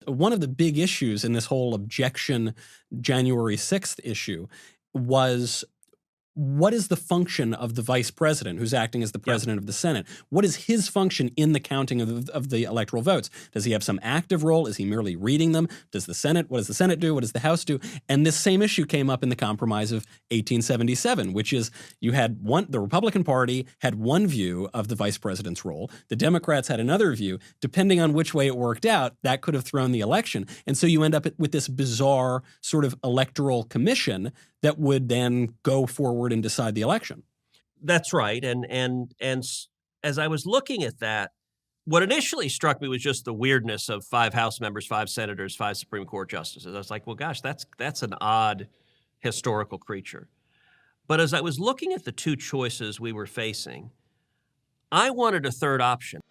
One of the big issues in this whole objection January 6th issue was, what is the function of the vice president who's acting as the president of the Senate? What is his function in the counting of the electoral votes? Does he have some active role? Is he merely reading them? What does the Senate do? What does the House do? And this same issue came up in the Compromise of 1877, which is the Republican Party had one view of the vice president's role. The Democrats had another view. Depending on which way it worked out, that could have thrown the election. And so you end up with this bizarre sort of electoral commission that would then go forward and decide the election. That's right. And as I was looking at that, what initially struck me was just the weirdness of 5 House members, 5 senators, 5 Supreme Court justices. I was like, well, gosh, that's an odd historical creature. But as I was looking at the 2 choices we were facing, I wanted a third option.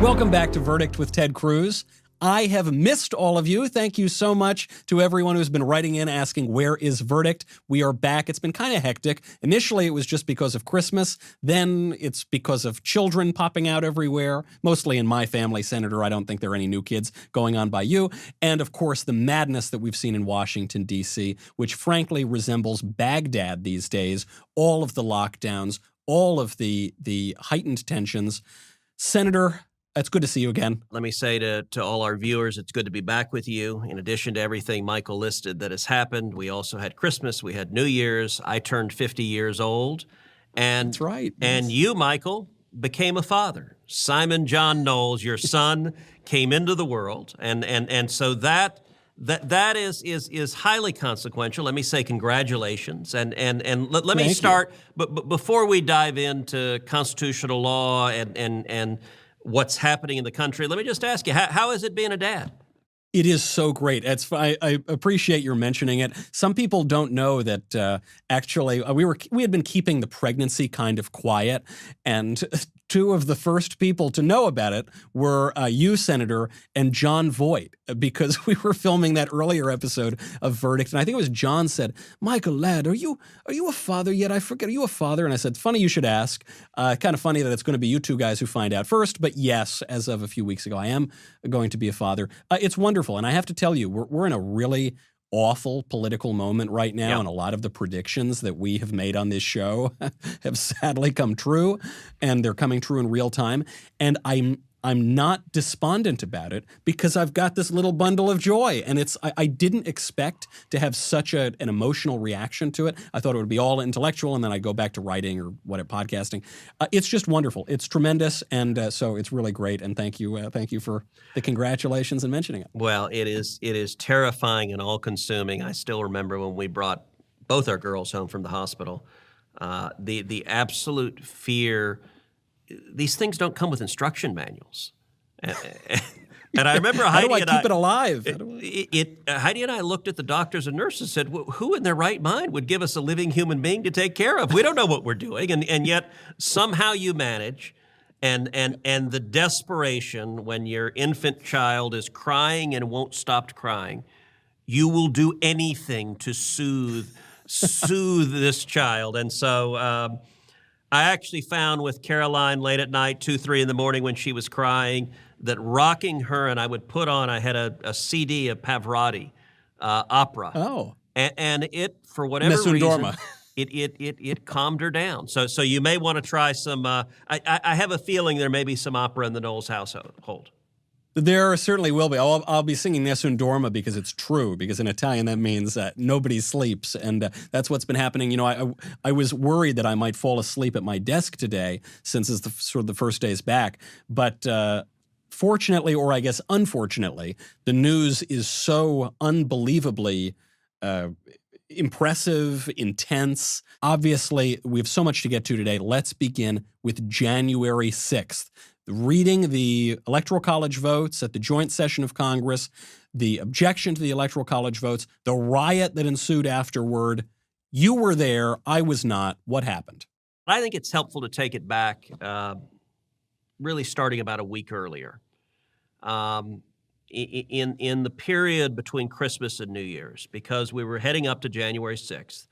Welcome back to Verdict with Ted Cruz. I have missed all of you. Thank you so much to everyone who's been writing in asking, where is Verdict? We are back. It's been kind of hectic. Initially, it was just because of Christmas. Then it's because of children popping out everywhere, mostly in my family, Senator. I don't think there are any new kids going on by you. And of course, the madness that we've seen in Washington, D.C., which frankly resembles Baghdad these days. All of the lockdowns, all of the heightened tensions. Senator, it's good to see you again. Let me say to all our viewers, it's good to be back with you. In addition to everything Michael listed that has happened, we also had Christmas, we had New Year's. I turned 50 years old. And, that's right. And you, Michael, became a father. Simon John Knowles, your son, came into the world. And so that is highly consequential. Let me say congratulations. And let me start, but before we dive into constitutional law and what's happening in the country, let me just ask you, how is it being a dad? It is so great. I appreciate your mentioning it. Some people don't know that actually we had been keeping the pregnancy kind of quiet, and 2 of the first people to know about it were you, Senator, and John Voight, because we were filming that earlier episode of Verdict, and I think it was John said, "Michael, lad, are you a father yet? I forget. Are you a father?" And I said, "Funny you should ask. Kind of funny that it's going to be you 2 guys who find out first, but yes, as of a few weeks ago, I am going to be a father. It's wonderful, and I have to tell you, we're in a really awful political moment right now, and a lot of the predictions that we have made on this show have sadly come true, and they're coming true in real time. And I'm not despondent about it because I've got this little bundle of joy, and I didn't expect to have such an emotional reaction to it. I thought it would be all intellectual, and then I go back to writing or podcasting. It's just wonderful. It's tremendous, and so it's really great. And thank you for the congratulations and mentioning it. Well, it is terrifying and all-consuming. I still remember when we brought both our girls home from the hospital. The absolute fear. These things don't come with instruction manuals. And I remember Heidi How do I keep it alive? Heidi and I looked at the doctors and nurses and said, well, who in their right mind would give us a living human being to take care of? We don't know what we're doing. And yet somehow you manage. And the desperation when your infant child is crying and won't stop crying, you will do anything to soothe this child. And so I actually found with Caroline late at night, 2, 3 in the morning when she was crying, that rocking her, and I would put on, I had a CD of Pavarotti opera. Oh. And it, for whatever Nessun reason, Dorma. it calmed her down. So you may want to try some, I have a feeling there may be some opera in the Knowles household. There certainly will be. I'll be singing Nessun Dorma because it's true, because in Italian that means nobody sleeps, and that's what's been happening. You know, I was worried that I might fall asleep at my desk today since it's sort of the first days back, but fortunately, or I guess unfortunately, the news is so unbelievably impressive, intense. Obviously, we have so much to get to today. Let's begin with January 6th. Reading the Electoral College votes at the joint session of Congress, the objection to the Electoral College votes, the riot that ensued afterward. You were there. I was not. What happened? I think it's helpful to take it back, really starting about a week earlier. In the period between Christmas and New Year's, because we were heading up to January 6th.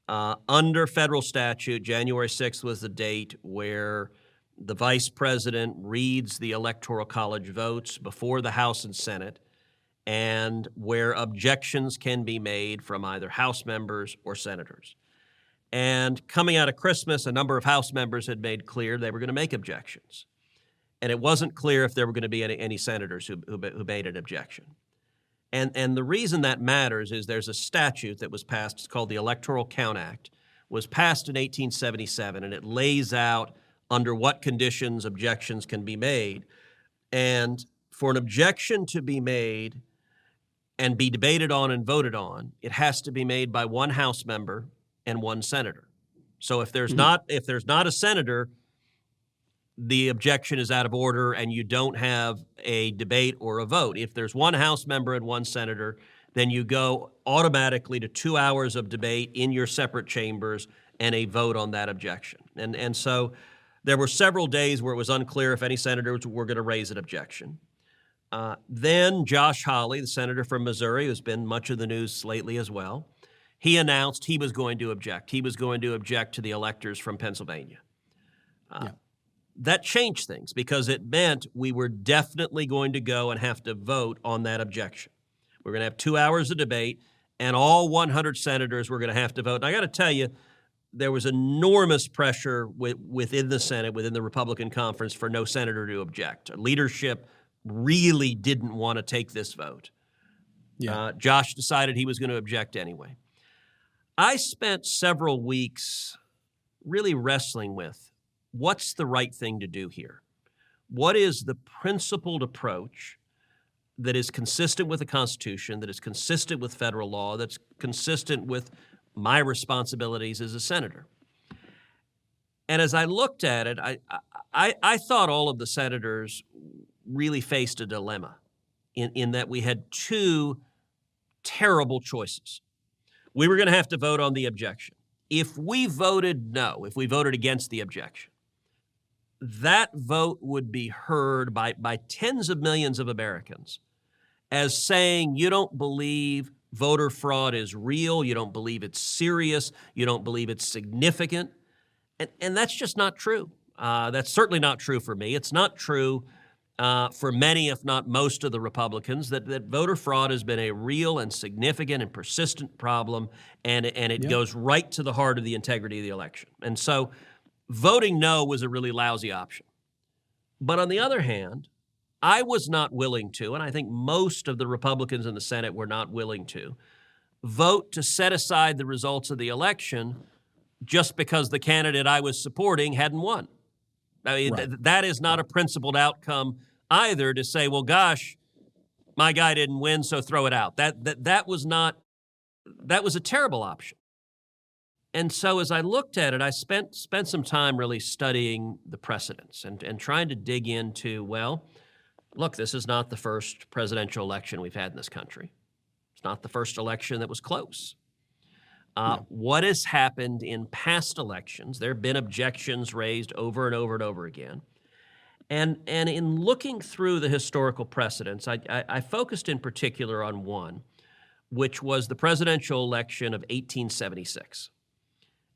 Under federal statute, January 6th was the date where the vice president reads the Electoral College votes before the House and Senate, and where objections can be made from either House members or senators. And coming out of Christmas, a number of House members had made clear they were going to make objections. And it wasn't clear if there were going to be any senators who made an objection. And the reason that matters is there's a statute that was passed, it's called the Electoral Count Act, was passed in 1877, and it lays out under what conditions objections can be made. And for an objection to be made and be debated on and voted on, it has to be made by one House member and one senator. So if there's not a senator, the objection is out of order and you don't have a debate or a vote. If there's one House member and one senator, then you go automatically to 2 hours of debate in your separate chambers and a vote on that objection. And so there were several days where it was unclear if any senators were going to raise an objection. Then Josh Hawley, the senator from Missouri, who's been much of the news lately as well, he announced he was going to object. He was going to object to the electors from Pennsylvania. That changed things because it meant we were definitely going to go and have to vote on that objection. We're going to have 2 hours of debate, and all 100 senators were going to have to vote. And I got to tell you, there was enormous pressure within the Senate, within the Republican conference, for no senator to object. Leadership really didn't want to take this vote. Josh decided he was going to object anyway. I spent several weeks really wrestling with what's the right thing to do here. What is the principled approach that is consistent with the Constitution, that is consistent with federal law, that's consistent with my responsibilities as a senator? And as I looked at it, I thought all of the senators really faced a dilemma in that we had two terrible choices. We were going to have to vote on the objection. If we voted no, if we voted against the objection, that vote would be heard by tens of millions of Americans as saying you don't believe voter fraud is real, you don't believe it's serious, you don't believe it's significant. And that's just not true. That's certainly not true for me. It's not true for many, if not most of the Republicans, that voter fraud has been a real and significant and persistent problem, and it goes right to the heart of the integrity of the election. And so voting no was a really lousy option. But on the other hand, I was not willing to, and I think most of the Republicans in the Senate were not willing to, vote to set aside the results of the election just because the candidate I was supporting hadn't won. I mean, that is not a principled outcome either, to say, well, gosh, my guy didn't win, so throw it out. That was a terrible option. And so as I looked at it, I spent some time really studying the precedents and trying to dig into, well, look, this is not the first presidential election we've had in this country. It's not the first election that was close. What has happened in past elections? There have been objections raised over and over and over again. And in looking through the historical precedents, I focused in particular on one, which was the presidential election of 1876.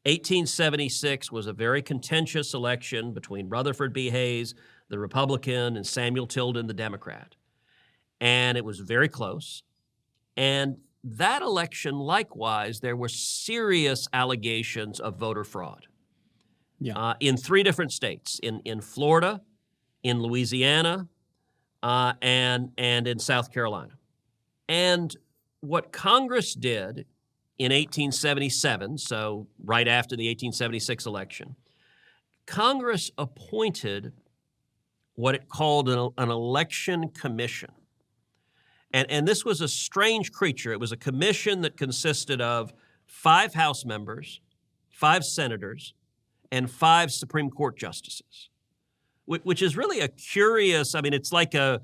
1876 was a very contentious election between Rutherford B. Hayes, the Republican, and Samuel Tilden, the Democrat. And it was very close. And that election, likewise, there were serious allegations of voter fraud in three different states, in Florida, in Louisiana, and in South Carolina. And what Congress did in 1877, so right after the 1876 election, Congress appointed what it called an election commission. And this was a strange creature. It was a commission that consisted of 5 House members, 5 senators, and 5 Supreme Court justices, which is really a curious, I mean, it's like a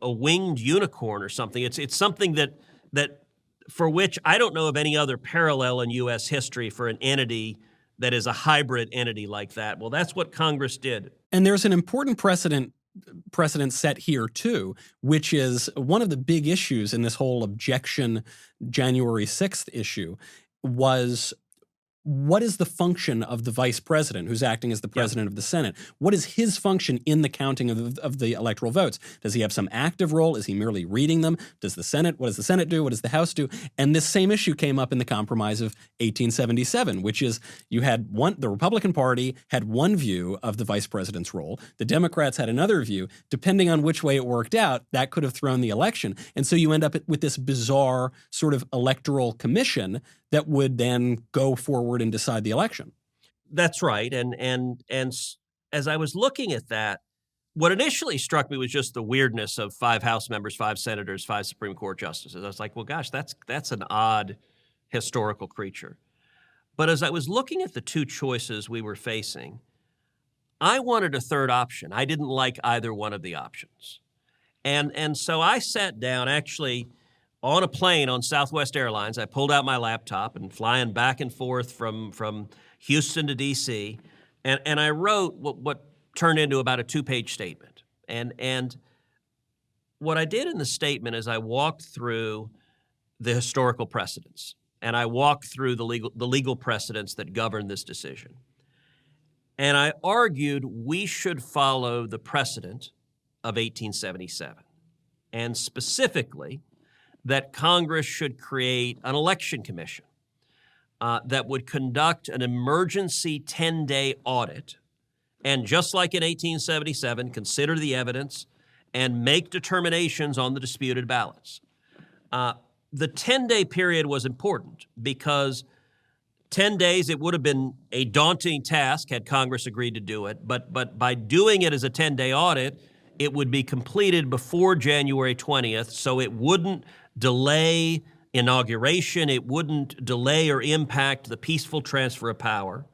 winged unicorn or something. It's something that for which I don't know of any other parallel in U.S. history for an entity that is a hybrid entity like that. Well, that's what Congress did. And there's an important precedent set here too, which is one of the big issues in this whole objection January 6th issue was what is the function of the vice president who's acting as the president of the Senate? What is his function in the counting of the electoral votes? Does he have some active role? Is he merely reading them? What does the Senate do? What does the House do? And this same issue came up in the Compromise of 1877, which is you had the Republican Party had one view of the vice president's role. The Democrats had another view. Depending on which way it worked out, that could have thrown the election. And so you end up with this bizarre sort of electoral commission that would then go forward and decide the election. That's right. And as I was looking at that, what initially struck me was just the weirdness of 5 House members, 5 senators, 5 Supreme Court justices. I was like, well, gosh, that's an odd historical creature. But as I was looking at the 2 choices we were facing, I wanted a third option. I didn't like either one of the options. And so I sat down actually on a plane on Southwest Airlines. I pulled out my laptop and flying back and forth from Houston to D.C., and I wrote what turned into about a 2-page statement. And what I did in the statement is I walked through the historical precedents, and I walked through the legal precedents that govern this decision. And I argued we should follow the precedent of 1877, and specifically that Congress should create an election commission that would conduct an emergency 10-day audit, and just like in 1877, consider the evidence and make determinations on the disputed ballots. The 10-day period was important because 10 days, it would have been a daunting task had Congress agreed to do it, but by doing it as a 10-day audit, it would be completed before January 20th, so it wouldn't delay inauguration, it wouldn't delay or impact the peaceful transfer of power,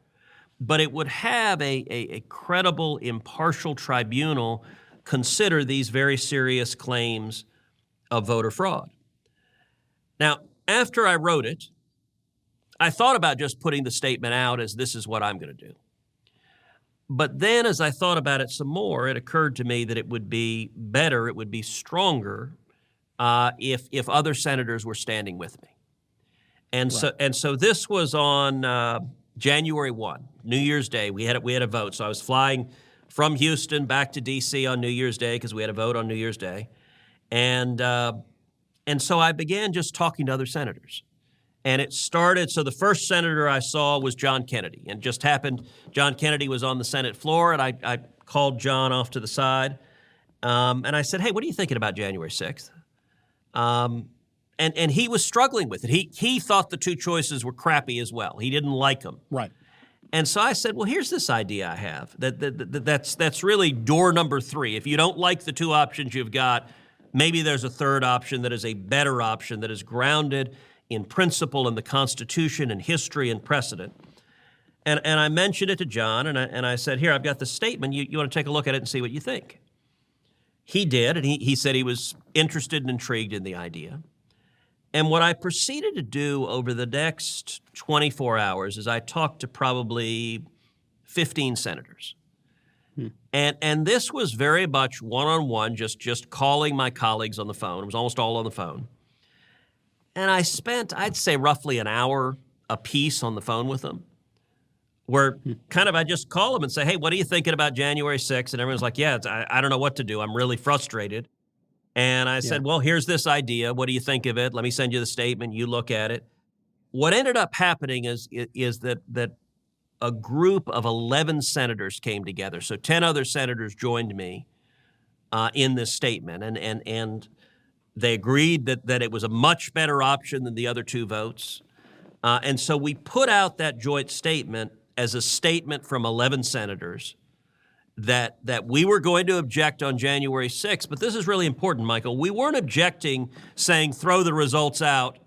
but it would have a credible, impartial tribunal consider these very serious claims of voter fraud. Now, after I wrote it, I thought about just putting the statement out as this is what I'm going to do. But then as I thought about it some more, it occurred to me that it would be better, it would be stronger if other senators were standing with me. And so this was on January 1, New Year's Day. We had a vote. So I was flying from Houston back to D.C. on New Year's Day because we had a vote on New Year's Day. And so I began just talking to other senators. And it started, so the first senator I saw was John Kennedy. And just happened, John Kennedy was on the Senate floor, and I called John off to the side. And I said, hey, what are you thinking about January 6th? And he was struggling with it. He thought the 2 choices were crappy as well. He didn't like them. Right. And so I said, well, here's this idea I have that's really door number 3. If you don't like the 2 options you've got, maybe there's a third option that is a better option that is grounded in principle and the Constitution and history and precedent. And I mentioned it to John, and I said, here, I've got the statement. You want to take a look at it and see what you think? He did, and he said he was interested and intrigued in the idea. And what I proceeded to do over the next 24 hours is I talked to probably 15 senators. And this was very much one-on-one, just calling my colleagues on the phone. It was almost all on the phone. And I spent, I'd say, roughly an hour apiece on the phone with them, where kind of I just call them and say, hey, what are you thinking about January 6th? And everyone's like, yeah, I don't know what to do. I'm really frustrated. And I said, well, here's this idea. What do you think of it? Let me send you the statement. You look at it. What ended up happening is that a group of 11 senators came together. So 10 other senators joined me in this statement. And they agreed that it was a much better option than the other 2 votes. And so we put out that joint statement as a statement from 11 senators that we were going to object on January 6th. But this is really important, Michael. We weren't objecting saying throw the results out.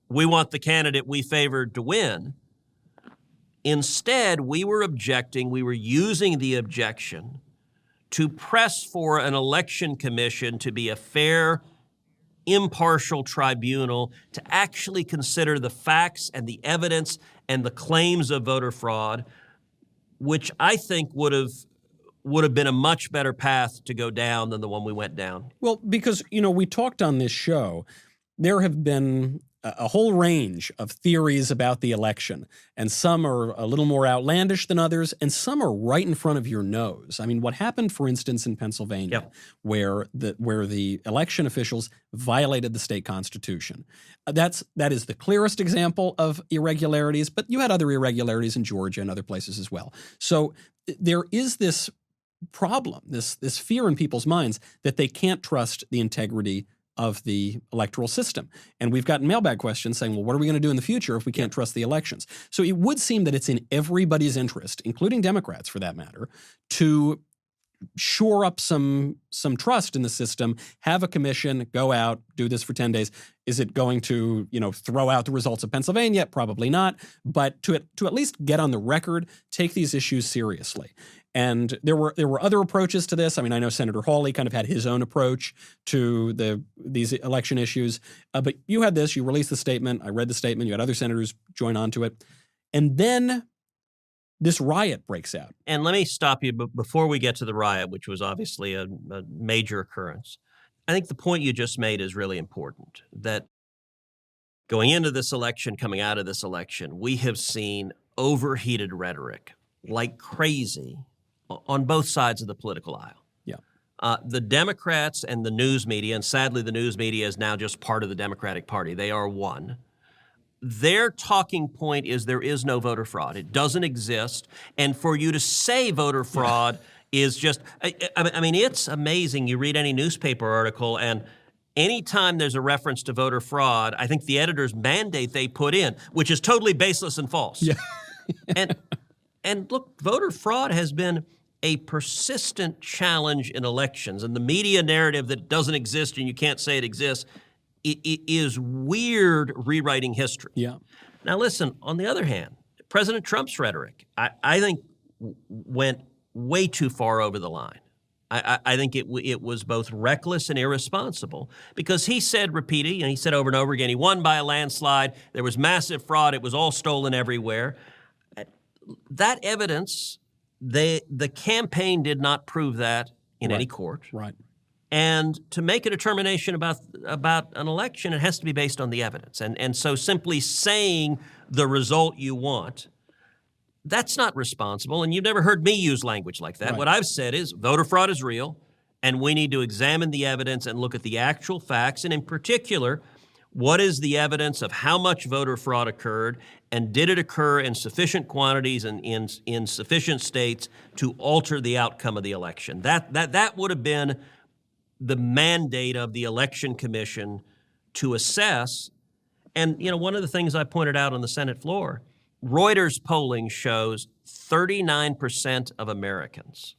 We want the candidate we favored to win. Instead, we were using the objection to press for an election commission to be a fair, impartial tribunal to actually consider the facts and the evidence and the claims of voter fraud, which I think would have been a much better path to go down than the one we went down. Well, because, we talked on this show, there have been a whole range of theories about the election, and some are a little more outlandish than others, and some are right in front of your nose. I mean, what happened, for instance, in Pennsylvania, Yep. where the election officials violated the state constitution. That is the clearest example of irregularities, but you had other irregularities in Georgia and other places as well. So there is this problem, this fear in people's minds that they can't trust the integrity of the electoral system. And we've gotten mailbag questions saying, well, what are we going to do in the future if we can't trust the elections? So it would seem that it's in everybody's interest, including Democrats for that matter, to shore up some trust in the system, have a commission, go out, do this for 10 days. Is it going to, throw out the results of Pennsylvania? Probably not. But to at least get on the record, take these issues seriously. And there were other approaches to this. I mean, I know Senator Hawley kind of had his own approach to these election issues. But you had this. You released the statement. I read the statement. You had other senators join on to it. And then this riot breaks out. And let me stop you before we get to the riot, which was obviously a major occurrence. I think the point you just made is really important, that going into this election, coming out of this election, we have seen overheated rhetoric like crazy on both sides of the political aisle. Yeah. The Democrats and the news media, and sadly the news media is now just part of the Democratic Party. They are one. Their talking point is there is no voter fraud. It doesn't exist. And for you to say voter fraud is just, I mean, it's amazing. You read any newspaper article, and anytime there's a reference to voter fraud, I think the editor's mandate they put in, which is totally baseless and false. Yeah. And look, voter fraud has been a persistent challenge in elections. And the media narrative that it doesn't exist and you can't say it exists, it is weird rewriting history. Yeah. Now, listen, on the other hand, President Trump's rhetoric, I think, went way too far over the line. I think it was both reckless and irresponsible because he said, he said over and over again, he won by a landslide. There was massive fraud. It was all stolen everywhere. That evidence, the campaign did not prove that in any court. Right. And to make a determination about an election, it has to be based on the evidence. And so simply saying the result you want, that's not responsible. And you've never heard me use language like that. Right. What I've said is voter fraud is real, and we need to examine the evidence and look at the actual facts. And in particular, what is the evidence of how much voter fraud occurred, and did it occur in sufficient quantities and in sufficient states to alter the outcome of the election? That would have been the mandate of the Election Commission to assess. And, one of the things I pointed out on the Senate floor, Reuters polling shows 39% of Americans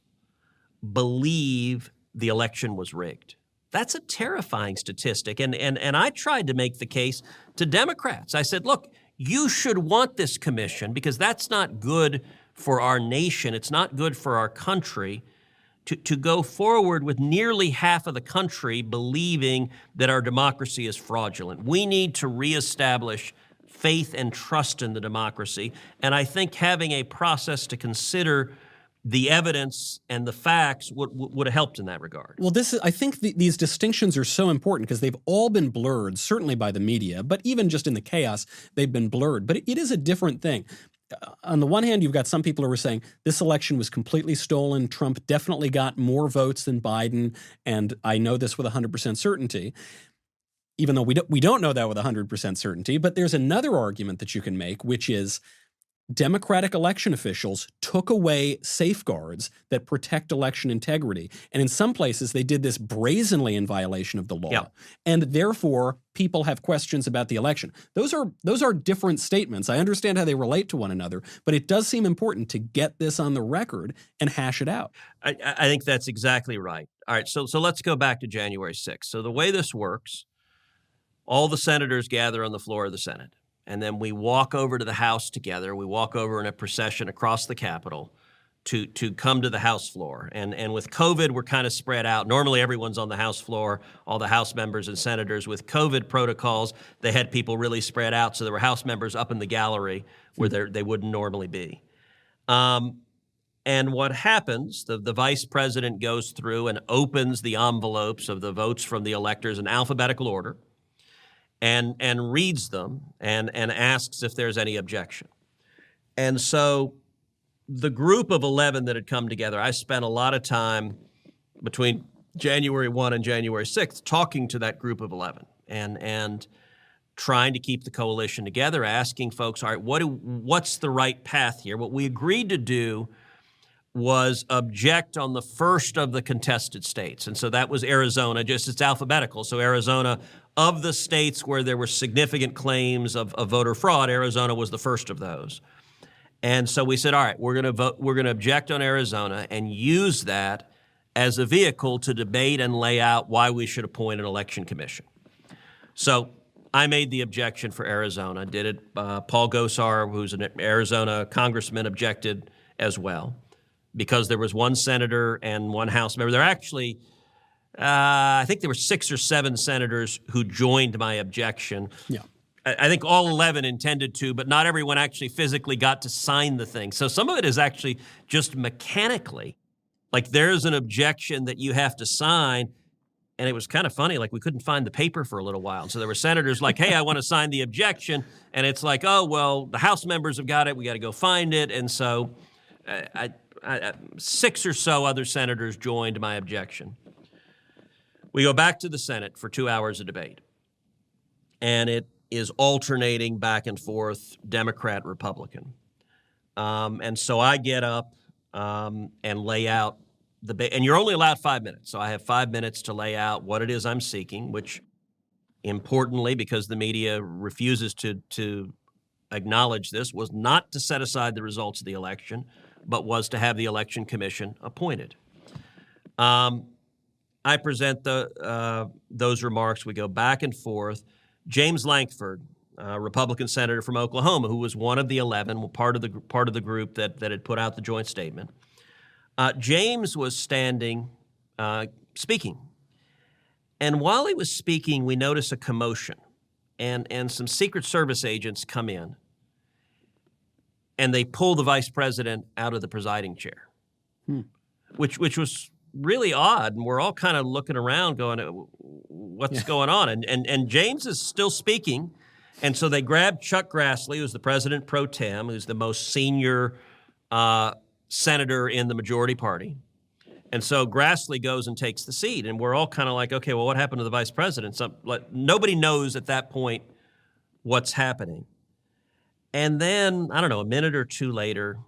believe the election was rigged. That's a terrifying statistic. And I tried to make the case to Democrats. I said, look, you should want this commission because that's not good for our nation. It's not good for our country to go forward with nearly half of the country believing that our democracy is fraudulent. We need to reestablish faith and trust in the democracy. And I think having a process to consider the evidence and the facts would have helped in that regard. Well, I think these distinctions are so important because they've all been blurred, certainly by the media, but even just in the chaos, they've been blurred. But it is a different thing. On the one hand, you've got some people who are saying this election was completely stolen. Trump definitely got more votes than Biden, and I know this with 100% certainty, even though we don't know that with 100% certainty. But there's another argument that you can make, which is Democratic election officials took away safeguards that protect election integrity. And in some places, they did this brazenly in violation of the law. Yeah. And therefore, people have questions about the election. Those are different statements. I understand how they relate to one another, but it does seem important to get this on the record and hash it out. I think that's exactly right. All right, so let's go back to January 6th. So the way this works, all the senators gather on the floor of the Senate. And then we walk over to the House together. We walk over in a procession across the Capitol to come to the House floor. And with COVID, we're kind of spread out. Normally, everyone's on the House floor, all the House members and senators. With COVID protocols, they had people really spread out. So there were House members up in the gallery where they wouldn't normally be. And what happens, the vice president goes through and opens the envelopes of the votes from the electors in alphabetical order. and reads them and asks if there's any objection. And so the group of 11 that had come together, I spent a lot of time between January 1 and January 6th talking to that group of 11 and trying to keep the coalition together, asking folks, all right, what's the right path here? What we agreed to do was object on the first of the contested states. And so that was Arizona, just it's alphabetical. So Arizona, of the states where there were significant claims of voter fraud, Arizona was the first of those. And so we said, all right, we're going to object on Arizona and use that as a vehicle to debate and lay out why we should appoint an election commission. So I made the objection for Arizona, did it. Paul Gosar, who's an Arizona congressman, objected as well, because there was one senator and one House member. There actually, I think there were 6 or 7 senators who joined my objection. Yeah. I think all 11 intended to, but not everyone actually physically got to sign the thing. So some of it is actually just mechanically. Like there's an objection that you have to sign, and it was kind of funny, like we couldn't find the paper for a little while. And so there were senators like, hey, I want to sign the objection. And it's like, oh, well, the House members have got it. We got to go find it. And so 6 or so other senators joined my objection. We go back to the Senate for 2 hours of debate. And it is alternating back and forth, Democrat, Republican. And so I get up and lay out and you're only allowed 5 minutes. So I have 5 minutes to lay out what it is I'm seeking, which importantly, because the media refuses to acknowledge this, was not to set aside the results of the election, but was to have the election commission appointed. I present those remarks. We go back and forth. James Lankford, Republican senator from Oklahoma, who was one of the 11, part of the group that had put out the joint statement. James was standing, speaking. And while he was speaking, we notice a commotion. And some Secret Service agents come in. And they pull the vice president out of the presiding chair, which was really odd. And we're all kind of looking around going, what's going on? And James is still speaking. And so they grabbed Chuck Grassley, who's the president pro tem, who's the most senior senator in the majority party. And so Grassley goes and takes the seat. And we're all kind of like, okay, well, what happened to the vice president? Nobody knows at that point what's happening. And then, I don't know, a minute or two later,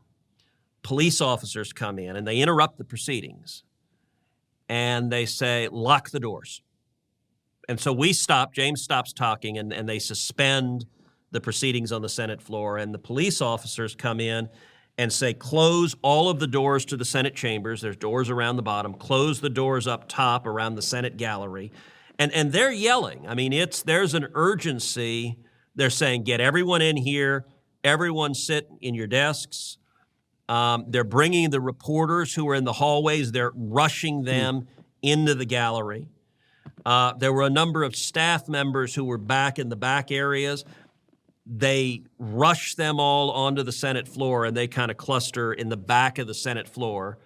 police officers come in and they interrupt the proceedings. And they say, lock the doors. And so we stop, James stops talking, and they suspend the proceedings on the Senate floor. And the police officers come in and say, close all of the doors to the Senate chambers. There's doors around the bottom. Close the doors up top around the Senate gallery. And they're yelling. I mean, there's an urgency. They're saying, get everyone in here. Everyone sit in your desks. They're bringing the reporters who are in the hallways. They're rushing them into the gallery. There were a number of staff members who were back in the back areas. They rush them all onto the Senate floor, and they kind of cluster in the back of the Senate floor.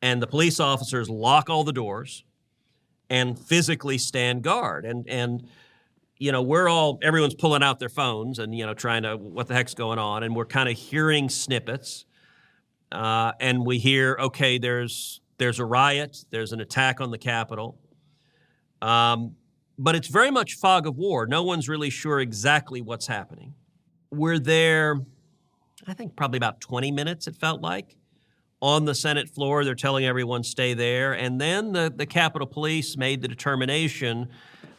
And the police officers lock all the doors and physically stand guard. And you know, everyone's pulling out their phones and, you know, trying to, what the heck's going on? And we're kind of hearing snippets. And we hear, okay, there's a riot. There's an attack on the Capitol. But it's very much fog of war. No one's really sure exactly what's happening. We're there, I think probably about 20 minutes, it felt like, on the Senate floor. They're telling everyone stay there. And then the Capitol Police made the determination,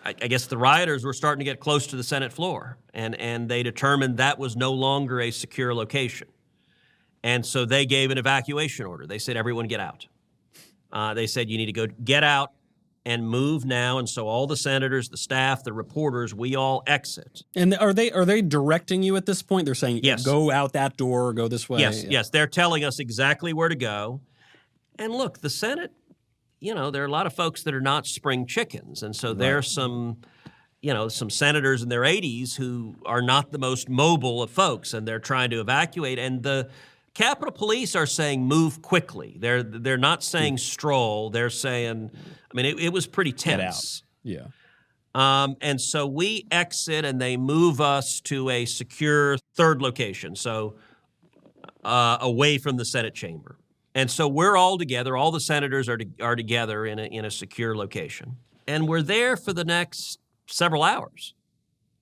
I guess the rioters were starting to get close to the Senate floor. And they determined that was no longer a secure location. And so they gave an evacuation order. They said, everyone get out. They said, you need to go get out and move now. And so all the senators, the staff, the reporters, we all exit. And are they directing you at this point? They're saying, yes, go out that door, go this way. Yes. They're telling us exactly where to go. And look, the Senate, you know, there are a lot of folks that are not spring chickens. And so there's some senators in their 80s who are not the most mobile of folks, and they're trying to evacuate. And the Capitol Police are saying move quickly. They're not saying stroll. They're saying, I mean, it was pretty tense. Get out. And so we exit, and they move us to a secure third location, so away from the Senate chamber. And so we're all together. All the senators are together in a secure location. And we're there for the next several hours.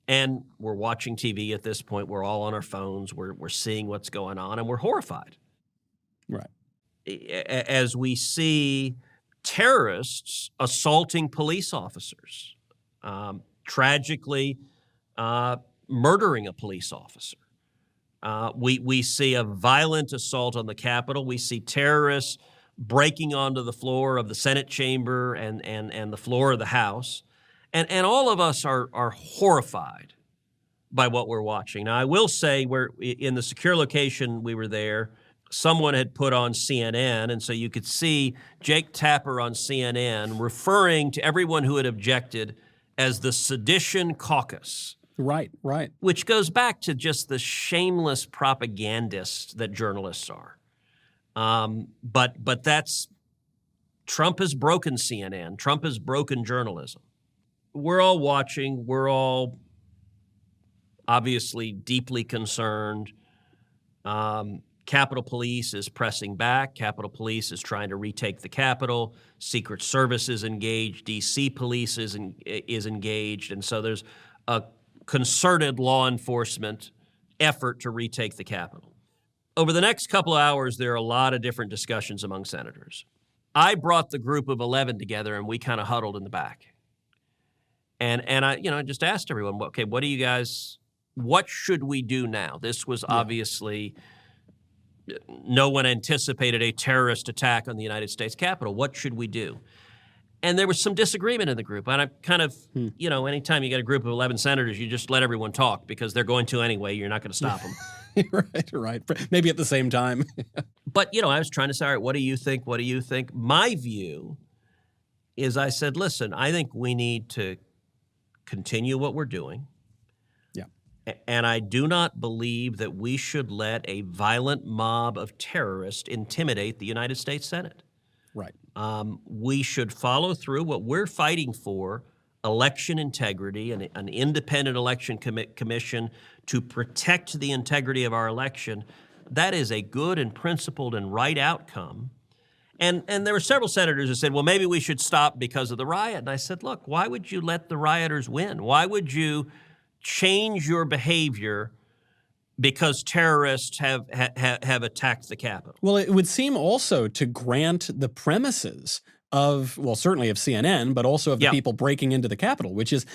And we're watching TV at this point. We're all on our phones. We're seeing what's going on, and we're horrified. Right. As we see terrorists assaulting police officers, tragically murdering a police officer. We see a violent assault on the Capitol. We see terrorists breaking onto the floor of the Senate chamber and the floor of the House. And all of us are horrified by what we're watching. Now, I will say we're in the secure location we were there. Someone had put on CNN, and so you could see Jake Tapper on CNN referring to everyone who had objected as the Sedition Caucus. Right. Which goes back to just the shameless propagandists that journalists are. But that's, Trump has broken CNN. Trump has broken journalism. We're all watching. We're all obviously deeply concerned. Capitol Police is pressing back. Capitol Police is trying to retake the Capitol. Secret Service is engaged. D.C. Police is engaged. And so there's a concerted law enforcement effort to retake the Capitol. Over the next couple of hours, there are a lot of different discussions among senators. I brought the group of 11 together, and we kind of huddled in the back. And I just asked everyone, okay, what should we do now? This was obviously, no one anticipated a terrorist attack on the United States Capitol. What should we do? And there was some disagreement in the group. And I kind of, anytime you get a group of 11 senators, you just let everyone talk because they're going to anyway. You're not going to stop them. Right. Maybe at the same time. But, I was trying to say, all right, what do you think? What do you think? My view is I said, listen, I think we need to continue what we're doing. Yeah. And I do not believe that we should let a violent mob of terrorists intimidate the United States Senate. Right. We should follow through what we're fighting for, election integrity, and an independent election commission to protect the integrity of our election. That is a good and principled and right outcome. And there were several senators who said, well, maybe we should stop because of the riot. And I said, look, why would you let the rioters win? Why would you change your behavior because terrorists have attacked the Capitol? Well, it would seem also to grant the premises of, well, certainly of CNN, but also of the people breaking into the Capitol, which is,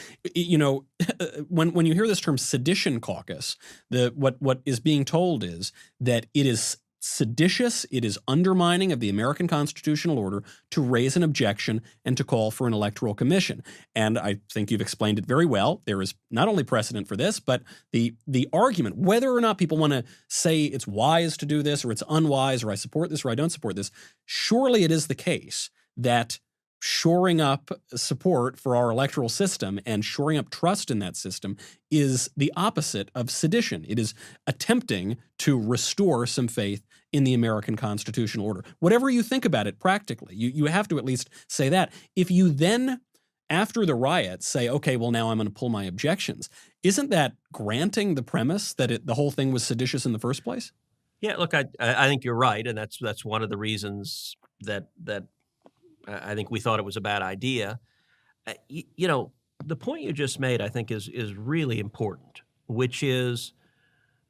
when you hear this term sedition caucus, what is being told is that it is seditious, it is undermining of the American constitutional order to raise an objection and to call for an electoral commission. And I think you've explained it very well. There is not only precedent for this, but the argument, whether or not people want to say it's wise to do this or it's unwise or I support this or I don't support this, surely it is the case that shoring up support for our electoral system and shoring up trust in that system is the opposite of sedition. It is attempting to restore some faith in the American constitutional order. Whatever you think about it practically, you have to at least say that. If you then, after the riot, say, okay, well, now I'm going to pull my objections, isn't that granting the premise that the whole thing was seditious in the first place? Yeah, look, I think you're right, and that's one of the reasons that I think we thought it was a bad idea. The point you just made, I think, is really important, which is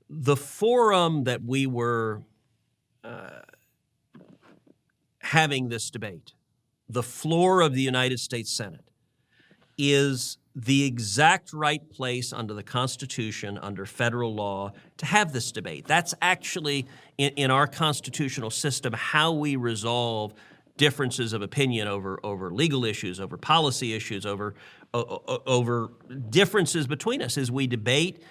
the forum that we were having this debate, the floor of the United States Senate, is the exact right place under the Constitution, under federal law, to have this debate. That's actually, in our constitutional system, how we resolve differences of opinion over legal issues, over policy issues, over differences between us. As we debate,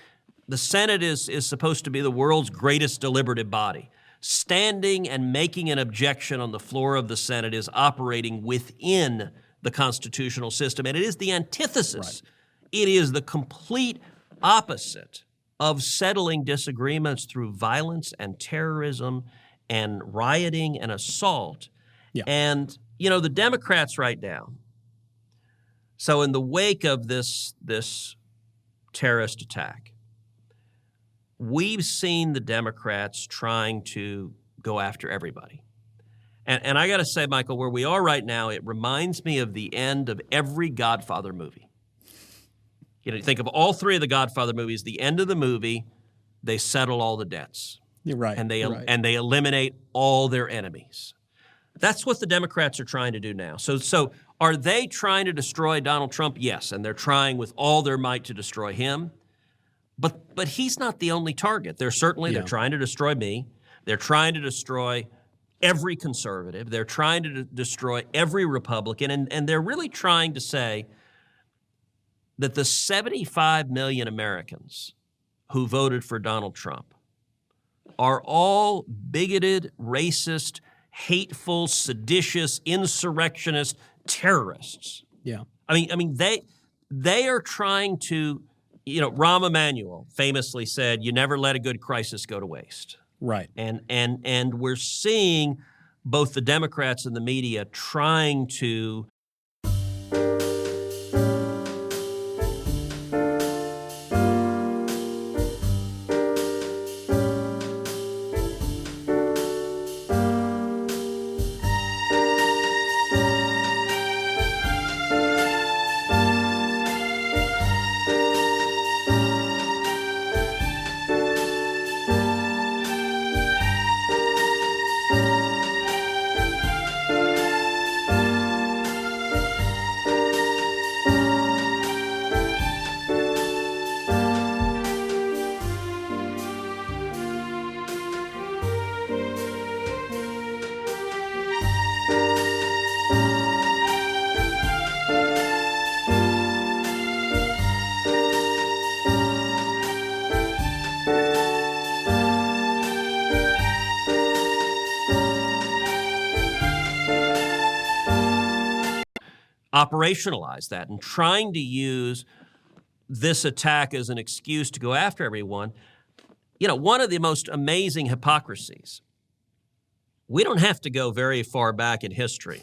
the Senate is supposed to be the world's greatest deliberative body. Standing and making an objection on the floor of the Senate is operating within the constitutional system, and it is the antithesis. Right. It is the complete opposite of settling disagreements through violence and terrorism and rioting and assault. Yeah. And, the Democrats right now So in the wake of this terrorist attack, we've seen the Democrats trying to go after everybody. And I got to say, Michael, where we are right now, it reminds me of the end of every Godfather movie. You think of all three of the Godfather movies, the end of the movie, they settle all the debts. You're right. And they eliminate all their enemies. That's what the Democrats are trying to do now. So are they trying to destroy Donald Trump? Yes, and they're trying with all their might to destroy him. But he's not the only target. They're trying to destroy me. They're trying to destroy every conservative. They're trying to destroy every Republican. And they're really trying to say that the 75 million Americans who voted for Donald Trump are all bigoted, racist, hateful, seditious, insurrectionist terrorists. Yeah. I mean, they are trying to, Rahm Emanuel famously said, "You never let a good crisis go to waste." Right. And we're seeing both the Democrats and the media trying to operationalize that and trying to use this attack as an excuse to go after everyone. One of the most amazing hypocrisies, we don't have to go very far back in history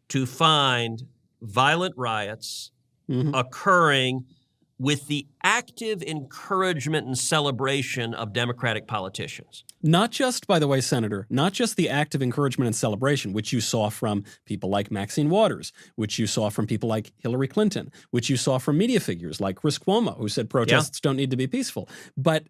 to find violent riots occurring with the active encouragement and celebration of Democratic politicians. Not just, by the way, Senator, not just the active encouragement and celebration, which you saw from people like Maxine Waters, which you saw from people like Hillary Clinton, which you saw from media figures like Chris Cuomo, who said protests don't need to be peaceful. But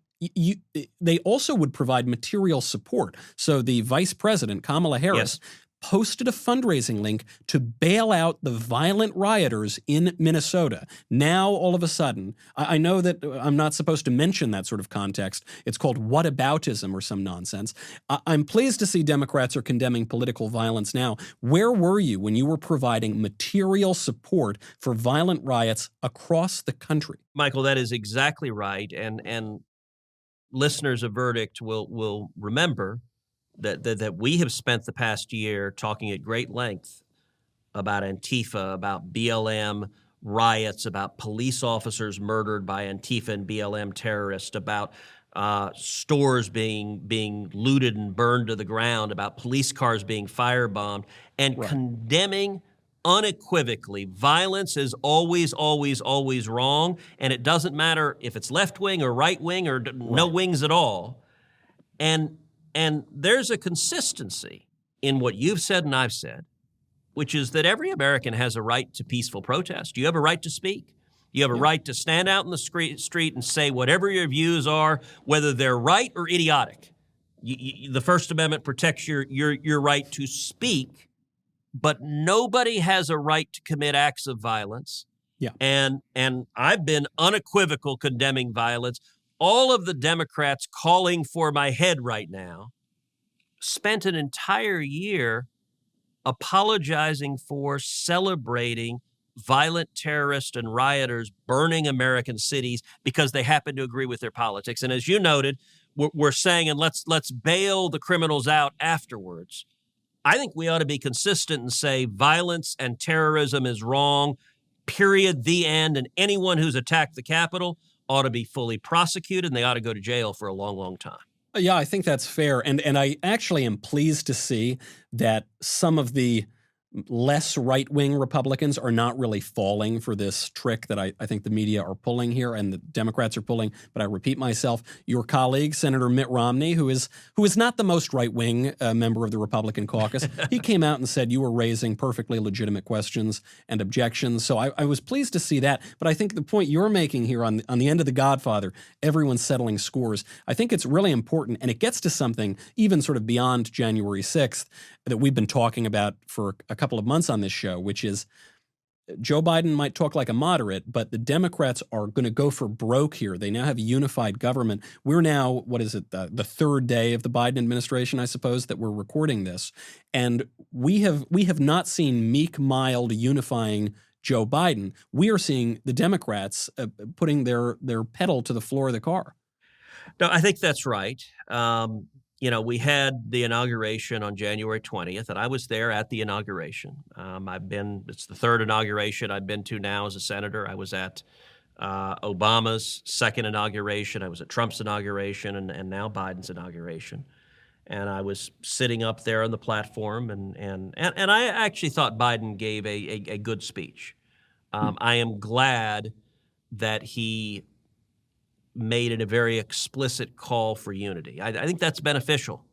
they also would provide material support. So the vice president, Kamala Harris, posted a fundraising link to bail out the violent rioters in Minnesota. Now, all of a sudden, I know that I'm not supposed to mention that sort of context. It's called whataboutism or some nonsense. I'm pleased to see Democrats are condemning political violence now. Where were you when you were providing material support for violent riots across the country? Michael, that is exactly right. And listeners of Verdict will remember that we have spent the past year talking at great length about Antifa, about BLM riots, about police officers murdered by Antifa and BLM terrorists, about stores being looted and burned to the ground, about police cars being firebombed, and condemning unequivocally violence is always, always, always wrong, and it doesn't matter if it's left wing or right wing or no wings at all. And there's a consistency in what you've said and I've said, which is that every American has a right to peaceful protest. You have a right to speak. You have a right to stand out in the street and say whatever your views are, whether they're right or idiotic. The First Amendment protects your right to speak, but nobody has a right to commit acts of violence. Yeah. And I've been unequivocal condemning violence. All of the Democrats calling for my head right now spent an entire year apologizing for celebrating violent terrorists and rioters burning American cities because they happen to agree with their politics. And as you noted, we're saying, and let's bail the criminals out afterwards. I think we ought to be consistent and say violence and terrorism is wrong, period, the end, and anyone who's attacked the Capitol ought to be fully prosecuted, and they ought to go to jail for a long, long time. Yeah, I think that's fair. And I actually am pleased to see that some of the less right-wing Republicans are not really falling for this trick that I think the media are pulling here and the Democrats are pulling. But I repeat myself, your colleague, Senator Mitt Romney, who is not the most right-wing member of the Republican caucus, he came out and said you were raising perfectly legitimate questions and objections. So I was pleased to see that. But I think the point you're making here on the end of The Godfather, everyone's settling scores, I think it's really important. And it gets to something even sort of beyond January 6th that we've been talking about for a couple of months on this show, which is Joe Biden might talk like a moderate, but the Democrats are going to go for broke here. They now have a unified government. We're now, what is it, the third day of the Biden administration, I suppose, that we're recording this. And we have not seen meek, mild, unifying Joe Biden. We are seeing the Democrats putting their pedal to the floor of the car. No, I think that's right. We had the inauguration on January 20th, and I was there at the inauguration. It's the third inauguration I've been to now as a senator. I was at Obama's second inauguration. I was at Trump's inauguration and now Biden's inauguration. And I was sitting up there on the platform, and I actually thought Biden gave a good speech. I am glad that he made it a very explicit call for unity. I think that's beneficial.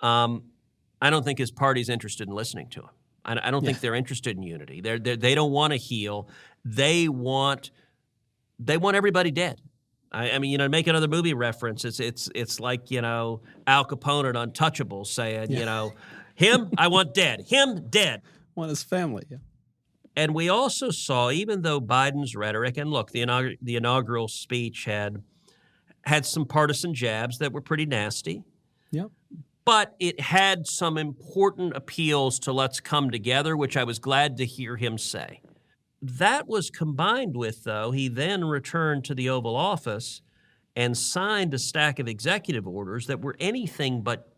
I don't think his party's interested in listening to him. I don't think they're interested in unity. They don't want to heal. They want everybody dead. I mean, to make another movie reference, it's like, Al Capone at Untouchables saying, him, I want dead. Him, dead. Want his family, yeah. And we also saw, even though Biden's rhetoric, and look, the inaugural speech had some partisan jabs that were pretty nasty. Yeah. But it had some important appeals to let's come together, which I was glad to hear him say. That was combined with, though, he then returned to the Oval Office and signed a stack of executive orders that were anything but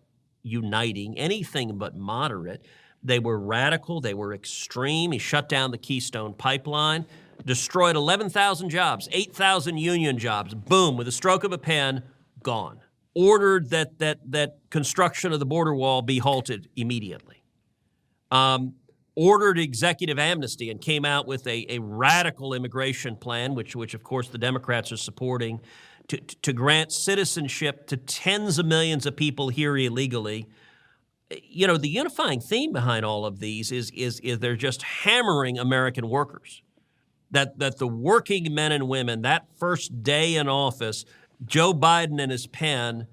uniting, anything but moderate. They were radical. They were extreme. He shut down the Keystone Pipeline, destroyed 11,000 jobs, 8,000 union jobs. Boom, with a stroke of a pen, gone. Ordered that construction of the border wall be halted immediately. Ordered executive amnesty and came out with a radical immigration plan, which of course the Democrats are supporting, to grant citizenship to tens of millions of people here illegally. The unifying theme behind all of these is they're just hammering American workers. That the working men and women, that first day in office, Joe Biden and his pen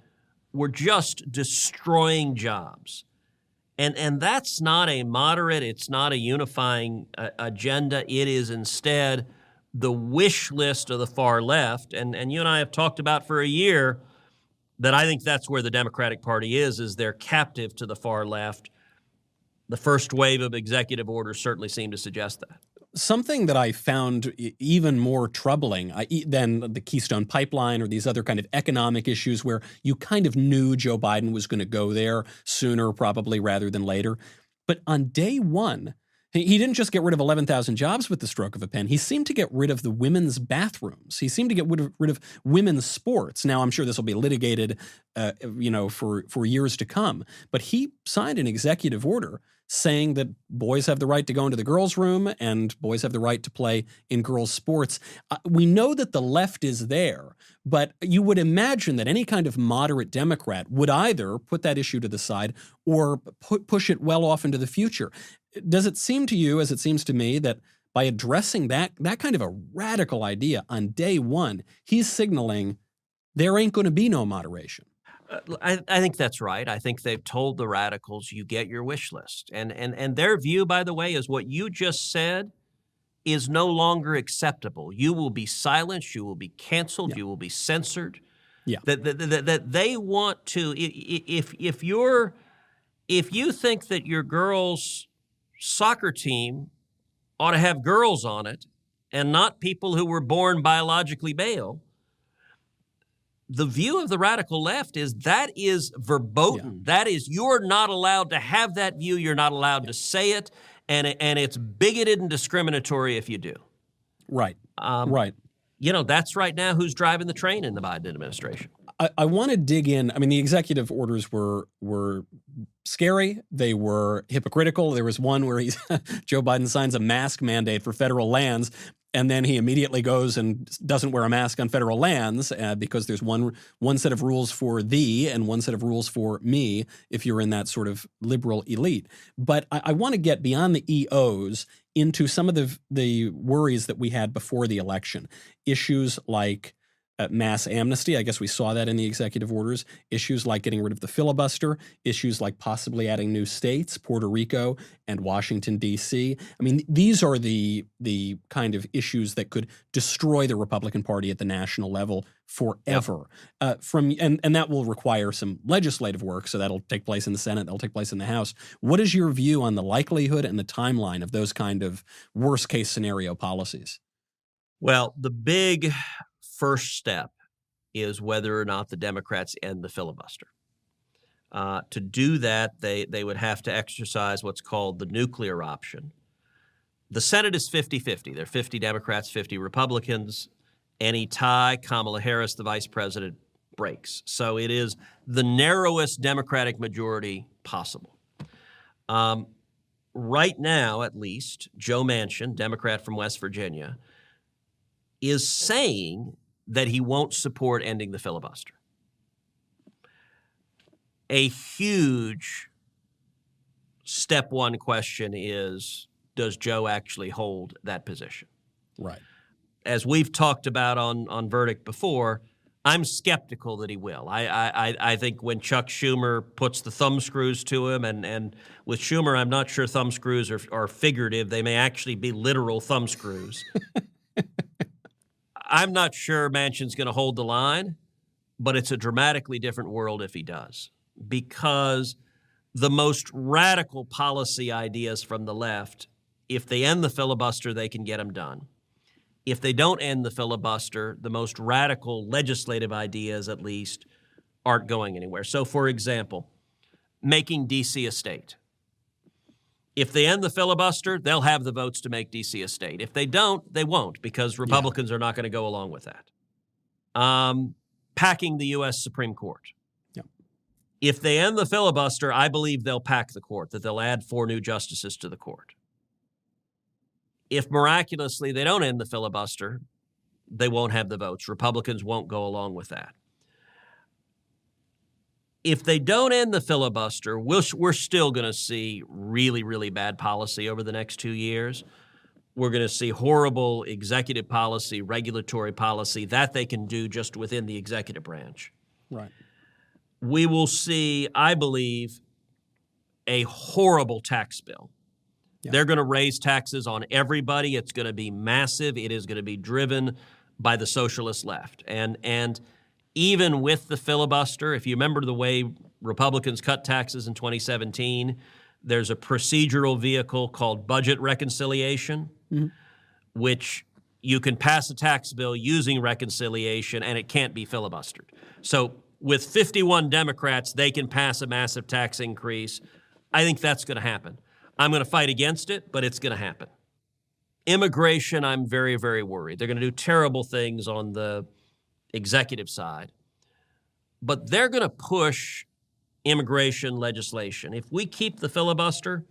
were just destroying jobs. And that's not a moderate, it's not a unifying agenda. It is instead the wish list of the far left. And you and I have talked about for a year that I think that's where the Democratic Party is they're captive to the far left. The first wave of executive orders certainly seem to suggest that. Something that I found even more troubling than the Keystone Pipeline or these other kind of economic issues where you kind of knew Joe Biden was going to go there sooner probably rather than later. But on day one, he didn't just get rid of 11,000 jobs with the stroke of a pen. He seemed to get rid of the women's bathrooms. He seemed to get rid of women's sports. Now, I'm sure this will be litigated, for years to come. But he signed an executive order saying that boys have the right to go into the girls' room and boys have the right to play in girls' sports. We know that the left is there, but you would imagine that any kind of moderate Democrat would either put that issue to the side or push it well off into the future. Does it seem to you, as it seems to me, that by addressing that kind of a radical idea on day one, he's signaling there ain't going to be no moderation? I think that's right. I think they've told the radicals, you get your wish list. And their view, by the way, is what you just said is no longer acceptable. You will be silenced. You will be canceled. Yeah. You will be censored. Yeah. That they want to, if you think that your girls' soccer team ought to have girls on it and not people who were born biologically male, the view of the radical left is that is verboten. Yeah. That is, you're not allowed to have that view. You're not allowed to say it. And it's bigoted and discriminatory if you do. Right. Right. That's right now who's driving the train in the Biden administration. I want to dig in. I mean, the executive orders were scary. They were hypocritical. There was one where Joe Biden signs a mask mandate for federal lands, and then he immediately goes and doesn't wear a mask on federal lands because there's one set of rules for thee and one set of rules for me if you're in that sort of liberal elite. But I want to get beyond the EOs into some of the worries that we had before the election. Issues like mass amnesty. I guess we saw that in the executive orders. Issues like getting rid of the filibuster. Issues like possibly adding new states, Puerto Rico and Washington, D.C. I mean, these are the kind of issues that could destroy the Republican Party at the national level forever. Yep. And that will require some legislative work, so that'll take place in the Senate, that'll take place in the House. What is your view on the likelihood and the timeline of those kind of worst-case scenario policies? Well, the big first step is whether or not the Democrats end the filibuster. To do that, they would have to exercise what's called the nuclear option. The Senate is 50-50. They're 50 Democrats, 50 Republicans. Any tie, Kamala Harris, the vice president, breaks. So it is the narrowest Democratic majority possible. Right now, at least, Joe Manchin, Democrat from West Virginia, is saying that he won't support ending the filibuster. A huge step one question is, does Joe actually hold that position? Right. As we've talked about on Verdict before, I'm skeptical that he will. I think when Chuck Schumer puts the thumb screws to him, and with Schumer, I'm not sure thumb screws are figurative. They may actually be literal thumb screws. I'm not sure Manchin's going to hold the line, but it's a dramatically different world if he does, because the most radical policy ideas from the left, if they end the filibuster, they can get them done. If they don't end the filibuster, the most radical legislative ideas, at least, aren't going anywhere. So, for example, making D.C. a state. If they end the filibuster, they'll have the votes to make D.C. a state. If they don't, they won't, because Republicans are not going to go along with that. Packing the U.S. Supreme Court. Yep. If they end the filibuster, I believe they'll pack the court, that they'll add 4 new justices to the court. If miraculously they don't end the filibuster, they won't have the votes. Republicans won't go along with that. If they don't end the filibuster, we're still going to see really, really bad policy over the next 2 years. We're going to see horrible executive policy, regulatory policy that they can do just within the executive branch. Right. We will see, I believe, a horrible tax bill. Yeah. They're going to raise taxes on everybody. It's going to be massive. It is going to be driven by the socialist left. And even with the filibuster, if you remember the way Republicans cut taxes in 2017, there's a procedural vehicle called budget reconciliation, which you can pass a tax bill using reconciliation, and it can't be filibustered. So with 51 Democrats, they can pass a massive tax increase. I think that's going to happen. I'm going to fight against it, but it's going to happen. Immigration, I'm very, very worried. They're going to do terrible things on the executive side, but they're going to push immigration legislation. If we keep the filibuster,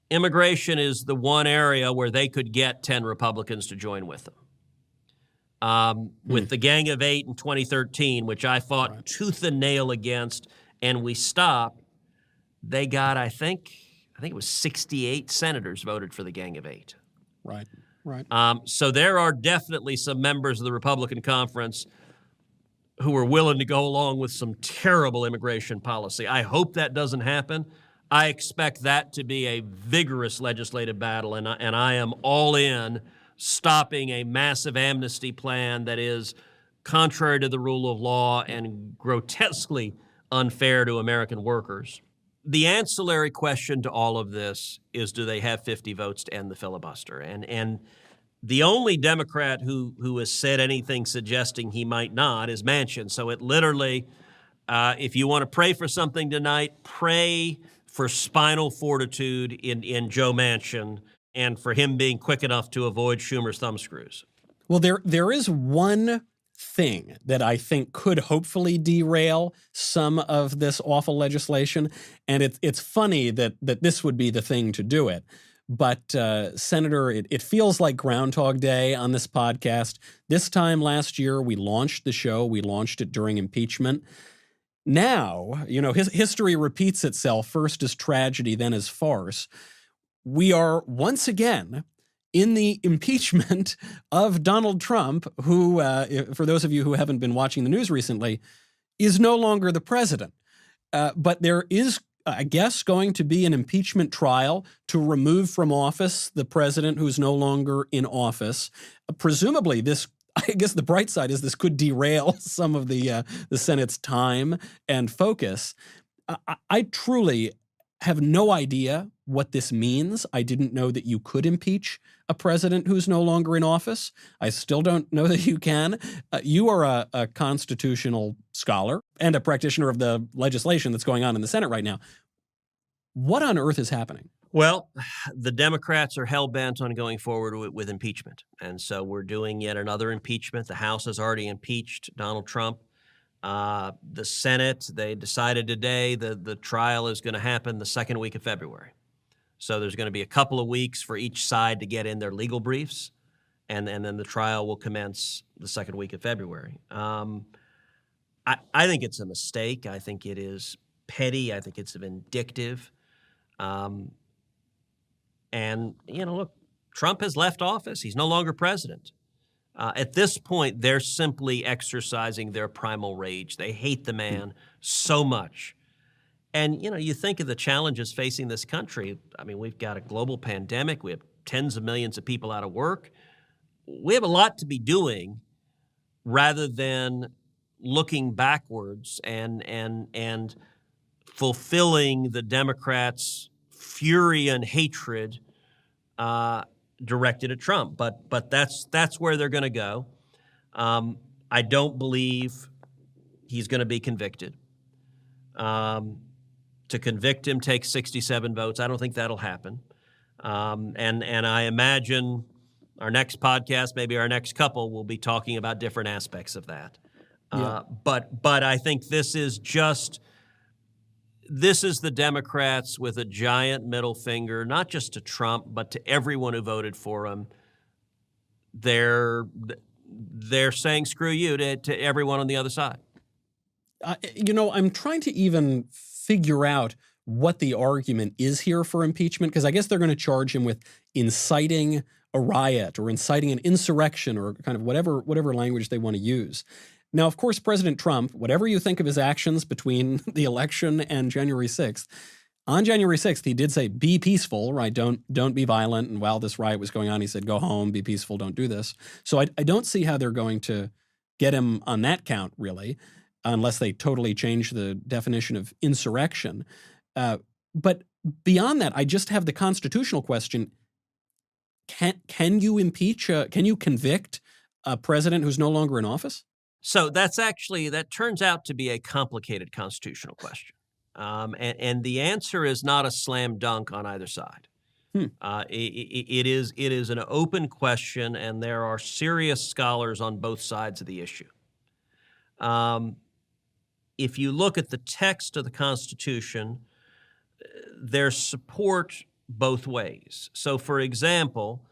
immigration is the one area where they could get 10 Republicans to join with them. With the Gang of Eight in 2013, which I fought tooth and nail against, and we stopped, they got, I think it was 68 senators voted for the Gang of Eight. Right. So there are definitely some members of the Republican conference who are willing to go along with some terrible immigration policy. I hope that doesn't happen. I expect that to be a vigorous legislative battle, and I am all in stopping a massive amnesty plan that is contrary to the rule of law and grotesquely unfair to American workers. The ancillary question to all of this is, do they have 50 votes to end the filibuster? And the only Democrat who has said anything suggesting he might not is Manchin. So it literally, if you want to pray for something tonight, pray for spinal fortitude in Joe Manchin and for him being quick enough to avoid Schumer's thumbscrews. Well, there is one thing that I think could hopefully derail some of this awful legislation. And it's funny that this would be the thing to do it. But Senator, it feels like Groundhog Day on this podcast. This time last year, we launched the show. We launched it during impeachment. Now, history repeats itself, first as tragedy, then as farce. We are once again in the impeachment of Donald Trump, who, for those of you who haven't been watching the news recently, is no longer the president. But there is, I guess, going to be an impeachment trial to remove from office the president who's no longer in office. Presumably, I guess the bright side is this could derail some of the Senate's time and focus. I truly have no idea what this means. I didn't know that you could impeach a president who's no longer in office. I still don't know that you can. You are a constitutional scholar and a practitioner of the legislation that's going on in the Senate right now. What on earth is happening? Well, the Democrats are hell-bent on going forward with impeachment. And so we're doing yet another impeachment. The House has already impeached Donald Trump. The Senate, they decided today that the trial is going to happen the second week of February. So there's going to be a couple of weeks for each side to get in their legal briefs, and then the trial will commence the second week of February. I think it's a mistake. I think it is petty. I think it's vindictive. And, look, Trump has left office. He's no longer president. At this point, they're simply exercising their primal rage. They hate the man so much. And, you think of the challenges facing this country. I mean, we've got a global pandemic. We have tens of millions of people out of work. We have a lot to be doing rather than looking backwards and fulfilling the Democrats' fury and hatred directed at Trump. But that's where they're going to go. I don't believe he's going to be convicted. To convict him takes 67 votes. I don't think that'll happen. And I imagine our next podcast, maybe our next couple, will be talking about different aspects of that. Yeah. But I think this is the Democrats with a giant middle finger, not just to Trump, but to everyone who voted for him. They're saying screw you to everyone on the other side. I'm trying to even figure out what the argument is here for impeachment, because I guess they're going to charge him with inciting a riot or inciting an insurrection or kind of whatever language they want to use. Now, of course, President Trump, whatever you think of his actions between the election and January 6th, on January 6th, he did say, be peaceful, right? Don't be violent. And while this riot was going on, he said, go home, be peaceful, don't do this. So I don't see how they're going to get him on that count, really, unless they totally change the definition of insurrection. But beyond that, I just have the constitutional question. Can you impeach, can you convict a president who's no longer in office? So that turns out to be a complicated constitutional question. And the answer is not a slam dunk on either side. It is an open question, and there are serious scholars on both sides of the issue. If you look at the text of the Constitution, there's support both ways. So, for example,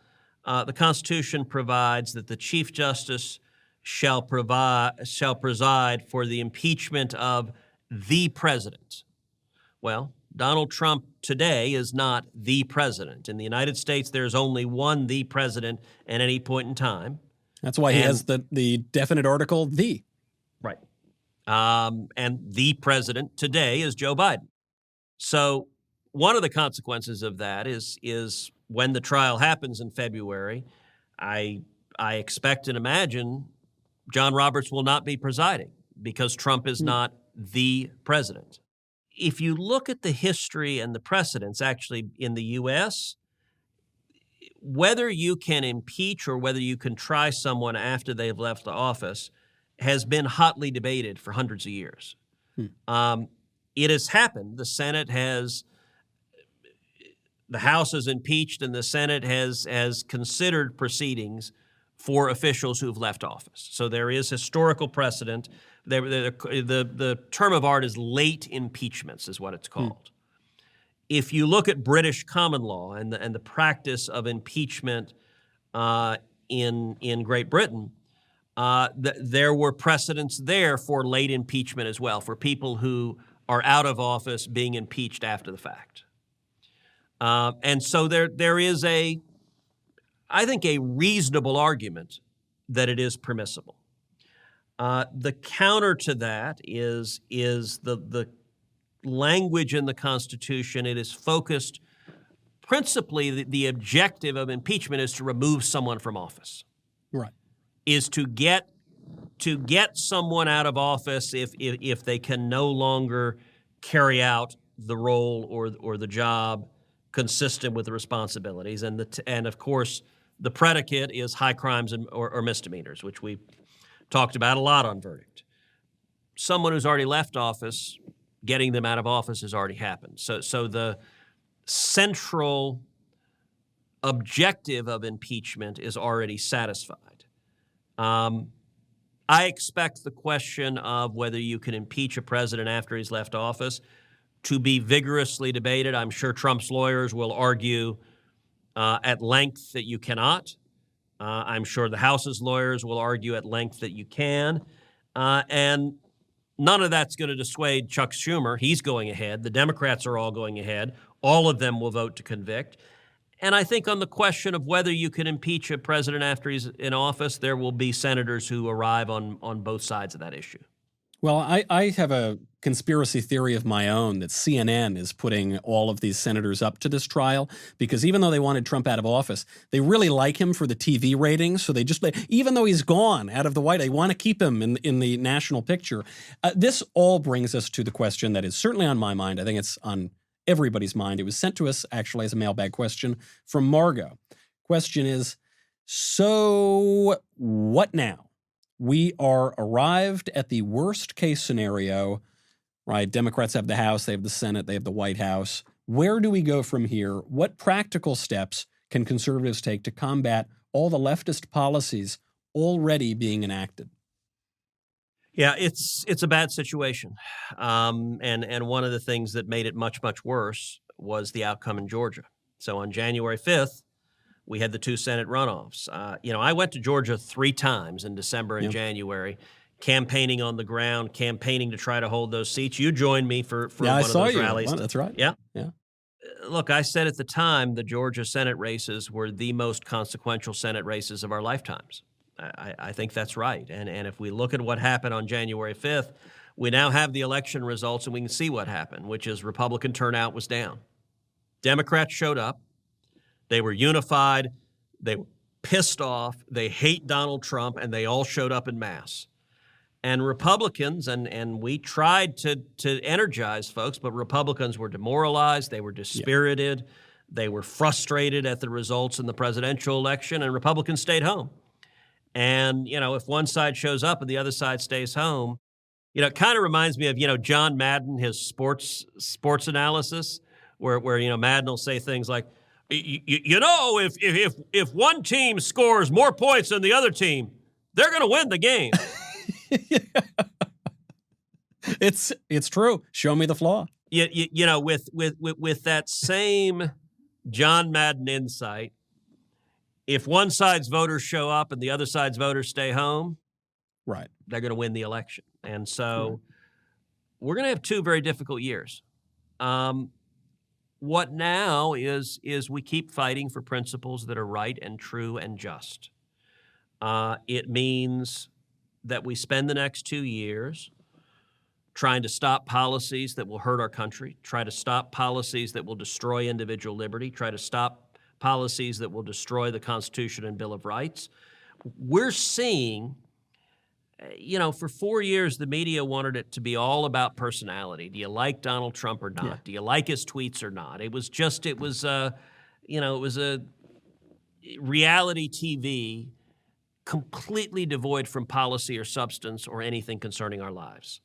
the Constitution provides that the Chief Justice shall preside for the impeachment of the president. Well, Donald Trump today is not the president. In the United States, there's only one the president at any point in time. That's why he has the definite article, the. Right. And the president today is Joe Biden. So one of the consequences of that is when the trial happens in February, I expect and imagine John Roberts will not be presiding because Trump is not the president. If you look at the history and the precedents actually in the U.S., whether you can impeach or whether you can try someone after they've left the office has been hotly debated for hundreds of years. It has happened. The House has impeached and the Senate has considered proceedings for officials who've left office. So there is historical precedent. The term of art is late impeachments is what it's called. If you look at British common law and the practice of impeachment in Great Britain, there were precedents there for late impeachment as well, for people who are out of office being impeached after the fact. And so there is I think, a reasonable argument that it is permissible. The counter to that is the language in the Constitution. It is focused principally, the objective of impeachment is to remove someone from office. Right. Is to get someone out of office if they can no longer carry out the role or the job consistent with the responsibilities, and of course the predicate is high crimes or misdemeanors, which we talked about a lot on verdict. Someone who's already left office, getting them out of office has already happened. So the central objective of impeachment is already satisfied. I expect the question of whether you can impeach a president after he's left office to be vigorously debated. I'm sure Trump's lawyers will argue at length that you cannot. I'm sure the House's lawyers will argue at length that you can. And none of that's going to dissuade Chuck Schumer. He's going ahead. The Democrats are all going ahead. All of them will vote to convict. And I think on the question of whether you can impeach a president after he's in office, there will be senators who arrive on both sides of that issue. Well, I have a conspiracy theory of my own that CNN is putting all of these senators up to this trial because even though they wanted Trump out of office, they really like him for the TV ratings. So they just, even though he's gone out of the White House, they want to keep him in the national picture. This all brings us to the question that is certainly on my mind. I think it's on everybody's mind. It was sent to us actually as a mailbag question from Margot. Question is, so what now? We are arrived at the worst case scenario, right? Democrats have the House, they have the Senate, they have the White House. Where do we go from here? What practical steps can conservatives take to combat all the leftist policies already being enacted? Yeah, it's a bad situation. And one of the things that made it much, much worse was the outcome in Georgia. So on January 5th, we had the two Senate runoffs. I went to Georgia 3 times in December and January, campaigning on the ground, campaigning to try to hold those seats. You joined me for one of those rallies. Well, that's right. Yeah. Yeah. Look, I said at the time the Georgia Senate races were the most consequential Senate races of our lifetimes. I think that's right. And if we look at what happened on January 5th, we now have the election results and we can see what happened, which is Republican turnout was down. Democrats showed up. They were unified. They were pissed off. They hate Donald Trump, and they all showed up en masse. And Republicans, and we tried to energize folks, but Republicans were demoralized. They were dispirited. Yeah. They were frustrated at the results in the presidential election, and Republicans stayed home. And, if one side shows up and the other side stays home, it kind of reminds me of, John Madden, his sports analysis, where Madden will say things like, if one team scores more points than the other team, they're going to win the game. It's true. Show me the flaw. With that same John Madden insight, if one side's voters show up and the other side's voters stay home, right, they're going to win the election. And so we're going to have 2 very difficult years. What now is we keep fighting for principles that are right and true and just. It means that we spend the next 2 years trying to stop policies that will hurt our country, try to stop policies that will destroy individual liberty, try to stop policies that will destroy the Constitution and Bill of Rights. We're seeing, for 4 years, the media wanted it to be all about personality. Do you like Donald Trump or not? Yeah. Do you like his tweets or not? It was a reality TV completely devoid from policy or substance or anything concerning our lives.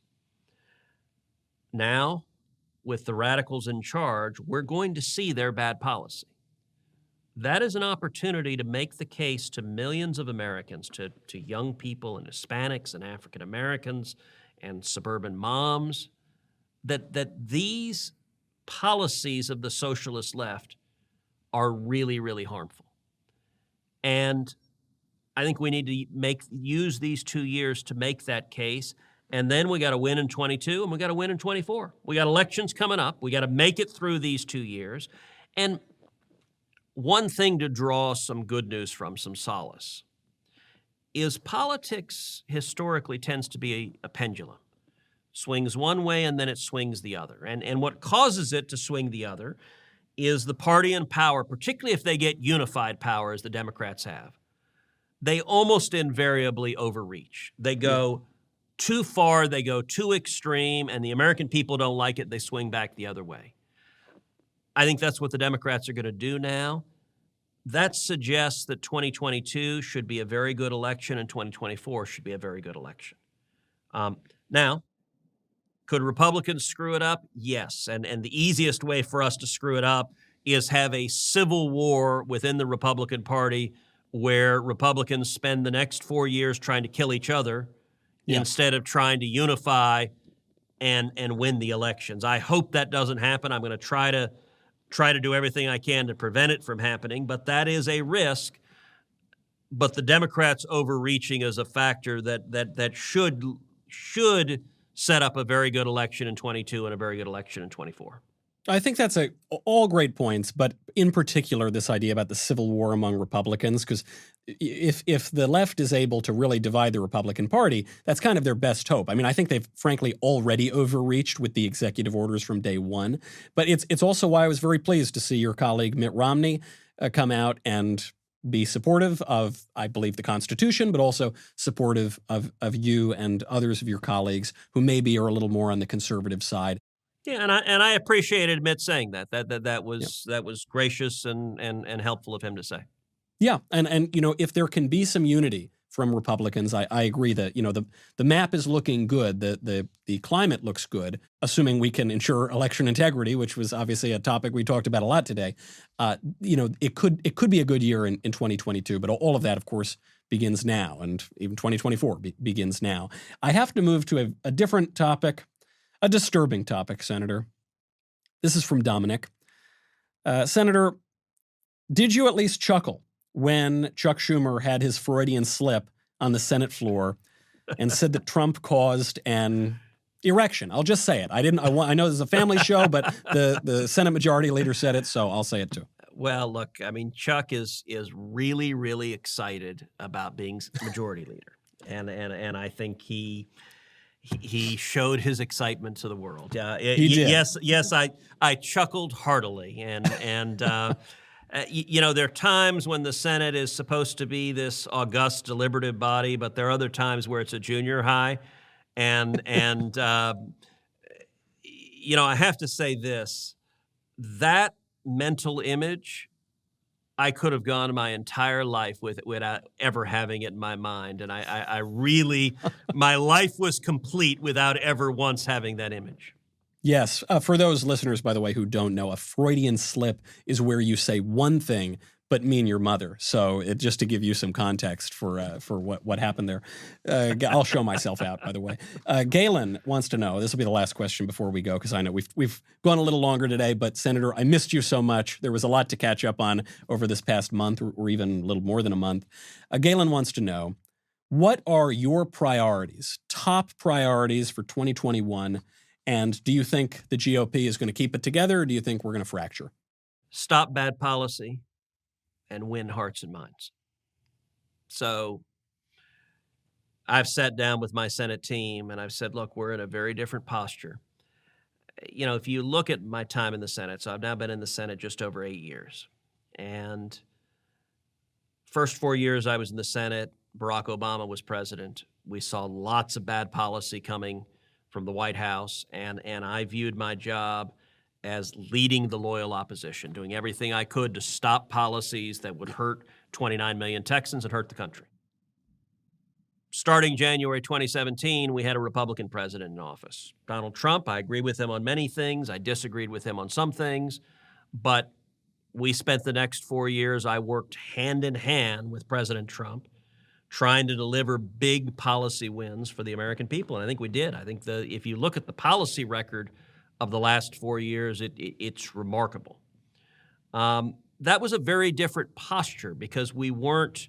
Now, with the radicals in charge, we're going to see their bad policy. that is an opportunity to make the case to millions of Americans, to young people and Hispanics and African Americans and suburban moms, that these policies of the socialist left are really, really harmful. And I think we need to use these 2 years to make that case. And then we got to win in 22 and we got to win in 24. We got elections coming up. We got to make it through these 2 years. And one thing to draw some good news from, some solace, is politics historically tends to be a pendulum. Swings one way and then it swings the other. And what causes it to swing the other is the party in power, particularly if they get unified power as the Democrats have. They almost invariably overreach. They go too far, they go too extreme, and the American people don't like it. They swing back the other way. I think that's what the Democrats are going to do now. That suggests that 2022 should be a very good election and 2024 should be a very good election. Now, could Republicans screw it up? Yes. And the easiest way for us to screw it up is have a civil war within the Republican Party where Republicans spend the next 4 years trying to kill each other instead of trying to unify and win the elections. I hope that doesn't happen. I'm going to try to do everything I can to prevent it from happening, but that is a risk. But the Democrats overreaching is a factor that should set up a very good election in 22 and a very good election in 24. I think that's all great points, but in particular, this idea about the civil war among Republicans, because if the left is able to really divide the Republican Party, that's kind of their best hope. I mean, I think they've frankly already overreached with the executive orders from day one, but it's also why I was very pleased to see your colleague Mitt Romney come out and be supportive of, I believe, the Constitution, but also supportive of you and others of your colleagues who maybe are a little more on the conservative side. Yeah, and I appreciated Mitt saying that. That was gracious and helpful of him to say. Yeah, and if there can be some unity from Republicans, I agree that the map is looking good. The climate looks good, assuming we can ensure election integrity, which was obviously a topic we talked about a lot today. It could be a good year in 2022, but all of that, of course, begins now, and even 2024 begins now. I have to move to a different topic. A disturbing topic, Senator. This is from Dominic. Senator, did you at least chuckle when Chuck Schumer had his Freudian slip on the Senate floor and said that Trump caused an erection? I'll just say it. I know this is a family show, but the Senate Majority Leader said it, so I'll say it too. Well, look, I mean, Chuck is really, really excited about being Majority Leader, and I think he showed his excitement to the world. He did. Yes, I chuckled heartily, and there are times when the Senate is supposed to be this august, deliberative body, but there are other times where it's a junior high, and I have to say this: that mental image, I could have gone my entire life without ever having it in my mind. And I really, my life was complete without ever once having that image. Yes. For those listeners, by the way, who don't know, a Freudian slip is where you say one thing but mean your mother. So just to give you some context for what happened there. I'll show myself out, by the way. Galen wants to know, this will be the last question before we go, because I know we've gone a little longer today, but Senator, I missed you so much. There was a lot to catch up on over this past month, or even a little more than a month. Galen wants to know, what are your priorities, top priorities for 2021? And do you think the GOP is going to keep it together, or do you think we're going to fracture? Stop bad policy and win hearts and minds. So I've sat down with my Senate team and I've said, look, we're in a very different posture. If you look at my time in the Senate, so I've now been in the Senate just over 8 years. And first 4 years I was in the Senate, Barack Obama was president. We saw lots of bad policy coming from the White House, and I viewed my job as leading the loyal opposition, doing everything I could to stop policies that would hurt 29 million Texans and hurt the country. Starting January 2017, we had a Republican president in office. Donald Trump, I agree with him on many things. I disagreed with him on some things. But we spent the next 4 years, I worked hand in hand with President Trump, trying to deliver big policy wins for the American people. And I think we did. I think if you look at the policy record of the last 4 years, it's remarkable. That was a very different posture because we weren't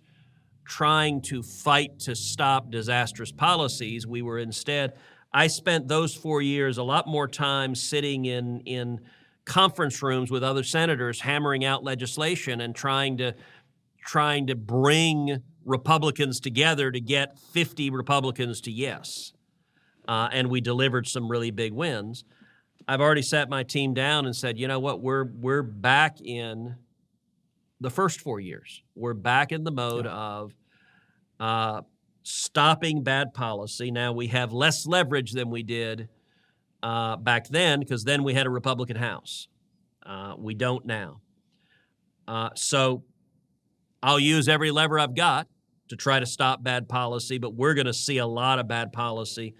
trying to fight to stop disastrous policies. We were instead, I spent those 4 years a lot more time sitting in conference rooms with other senators, hammering out legislation and trying to bring Republicans together to get 50 Republicans to yes. And we delivered some really big wins. I've already sat my team down and said, you know what, we're back in the first 4 years. We're back in the mode of stopping bad policy. Now we have less leverage than we did back then because then we had a Republican House. We don't now. So I'll use every lever I've got to try to stop bad policy, but we're going to see a lot of bad policy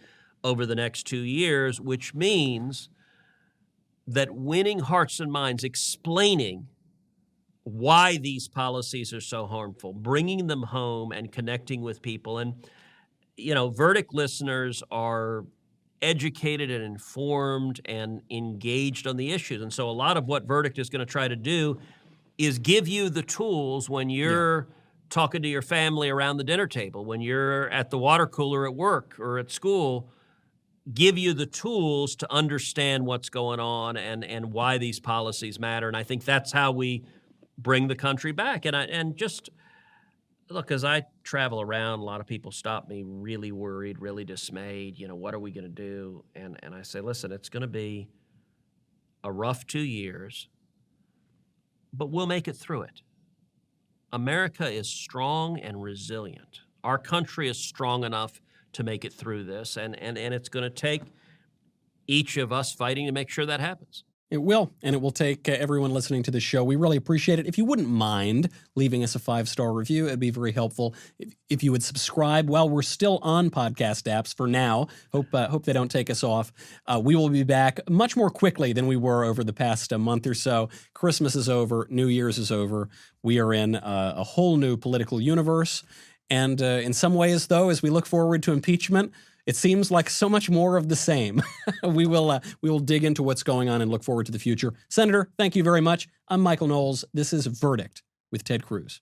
over the next 2 years, which means that winning hearts and minds, explaining why these policies are so harmful, bringing them home and connecting with people. And, you know, Verdict listeners are educated and informed and engaged on the issues. And so a lot of what Verdict is going to try to do is give you the tools when you're talking to your family around the dinner table, when you're at the water cooler at work or at school, give you the tools to understand what's going on and why these policies matter. And I think that's how we bring the country back. And just look, as I travel around, a lot of people stop me really worried, really dismayed. You know, what are we going to do? And I say, listen, it's going to be a rough 2 years, but we'll make it through it. America is strong and resilient. Our country is strong enough to make it through this, and it's going to take each of us fighting to make sure that happens. It will, and it will take everyone listening to the show. We really appreciate it. If you wouldn't mind leaving us a 5-star review, it'd be very helpful. If you would subscribe, well, we're still on podcast apps for now. Hope they don't take us off. We will be back much more quickly than we were over the past month or so. Christmas is over. New Year's is over. We are in a whole new political universe. And in some ways, though, as we look forward to impeachment, it seems like so much more of the same. We will dig into what's going on and look forward to the future. Senator, thank you very much. I'm Michael Knowles. This is Verdict with Ted Cruz.